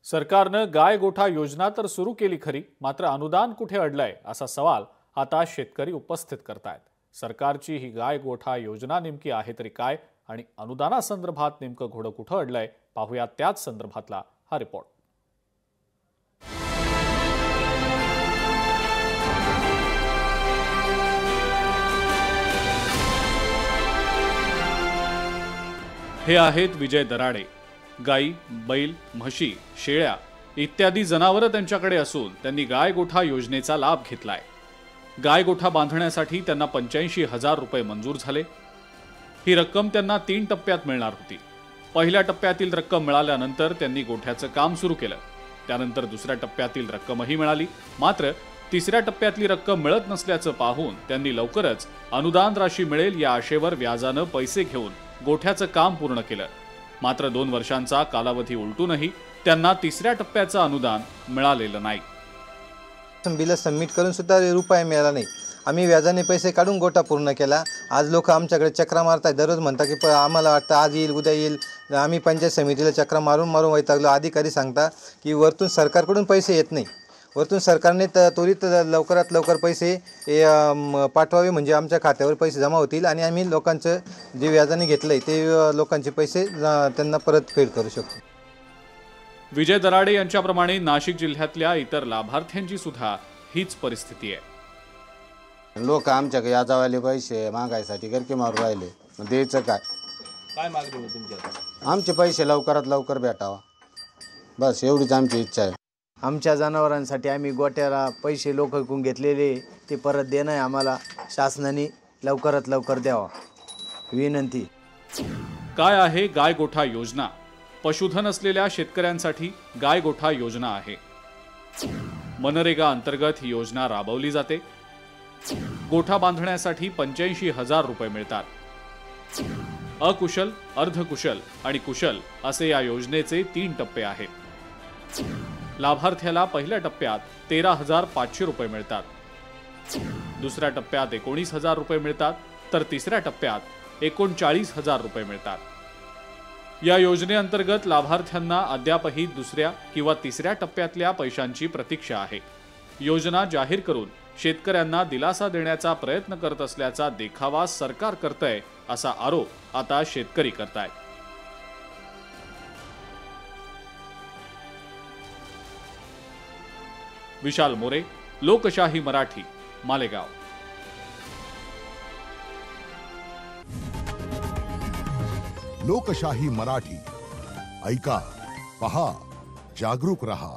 सरकारनं गाय गोठा योजना तर सुरू केली खरी, मात्र अनुदान कुठे अडलंय असा सवाल आता शेतकरी उपस्थित करतायत। सरकारची ही गाय गोठा योजना नेमकी आहे तरी काय आणि अनुदानासंदर्भात नेमकं घोडं कुठं अडलंय पाहूया त्याच संदर्भातला हा रिपोर्ट। हे आहेत विजय दराडे। गाई, बैल, म्हशी, शेळ्या इत्यादी जनावरं त्यांच्याकडे असून त्यांनी गाय गोठा योजनेचा लाभ घेतलाय। गाय गोठा बांधण्यासाठी त्यांना 85,000 रुपये मंजूर झाले। ही रक्कम त्यांना 3 टप्प्यात मिळणार होती। पहिल्या टप्प्यातील रक्कम मिळाल्यानंतर त्यांनी गोठ्याचं काम सुरू केलं। त्यानंतर दुसऱ्या टप्प्यातील रक्कमही मिळाली, मात्र तिसऱ्या टप्प्यातली रक्कम मिळत नसल्याचं पाहून त्यांनी लवकरच अनुदान राशी मिळेल या आशेवर व्याजानं पैसे घेऊन गोठ्याचं काम पूर्ण केलं। मात्र 2 वर्षांचा कालावधी उलटूनही त्यांना तिसऱ्या टप्प्याचं अनुदान मिळालेलं नाही। बिल सबमिट करून सुद्धा रुपये मिळाला नाही। आम्ही व्याजाने पैसे काढून गोठा पूर्ण केला। आज लोक आमच्याकडे चक्रा मारतात, दररोज म्हणतात की आम्हाला वाटतं आज येईल उद्या येईल। आम्ही पंचायत समितीला चक्रा मारून वैतागलो। अधिकारी सांगता की वरतून सरकारकडून पैसे येत नाही, वरतून सरकारने त्वरित लवकरात लवकर पैसे पाठवावे म्हणजे आमच्या खात्यावर पैसे जमा होतील आणि आम्ही लोकांचं जे व्याजाने घेतलंय ते लोकांचे पैसे त्यांना परतफेड करू शकतो। विजय दराडे यांच्याप्रमाणे नाशिक जिल्ह्यातल्या इतर लाभार्थ्यांची सुद्धा हीच परिस्थिती आहे। लोक आमच्याकडे याजावाले पैसे मागायसाठी गरके मारून राहिले, द्यायचं काय मागणी तुमच्या? आमचे पैसे लवकरात लवकर भेटावा, बस एवढीच आमची इच्छा आहे। आमच्या जनावरांसाठी आम्ही गोट्याला पैसे लोकांकडून घेतलेले ते परत देणं आहे आम्हाला शासनाने लवकरात लवकर द्यावा, विनंती। काय आहे गाय गोठा योजना? पशुधन असलेल्या शेतकऱ्यांसाठी गाय गोठा योजना आहे। मनरेगा अंतर्गत ही योजना राबवली जाते। गोठा बांधण्यासाठी 85,000 रुपये मिळतात। अकुशल, अर्धकुशल आणि कुशल असे या योजनेचे 3 टप्पे आहेत। लाभार्थ्याला पहिल्या टप्प्यात 13,500 रुपये मिळतात, दुसऱ्या टप्प्यात 19,000 रुपये मिळतात, तर तिसऱ्या टप्प्यात 39,000 रुपये मिळतात। या योजनेअंतर्गत लाभार्थ्यांना अद्यापही दुसऱ्या किंवा तिसऱ्या टप्प्यातल्या पैशांची प्रतीक्षा आहे। योजना जाहीर करून शेतकऱ्यांना दिलासा देण्याचा प्रयत्न करत असल्याचा देखावा सरकार करतंय असा आरोप आता शेतकरी करतायत। विशाल मोरे, लोकशाही मराठी, मालेगाव। लोकशाही मराठी ऐका, पहा, जागरूक रहा।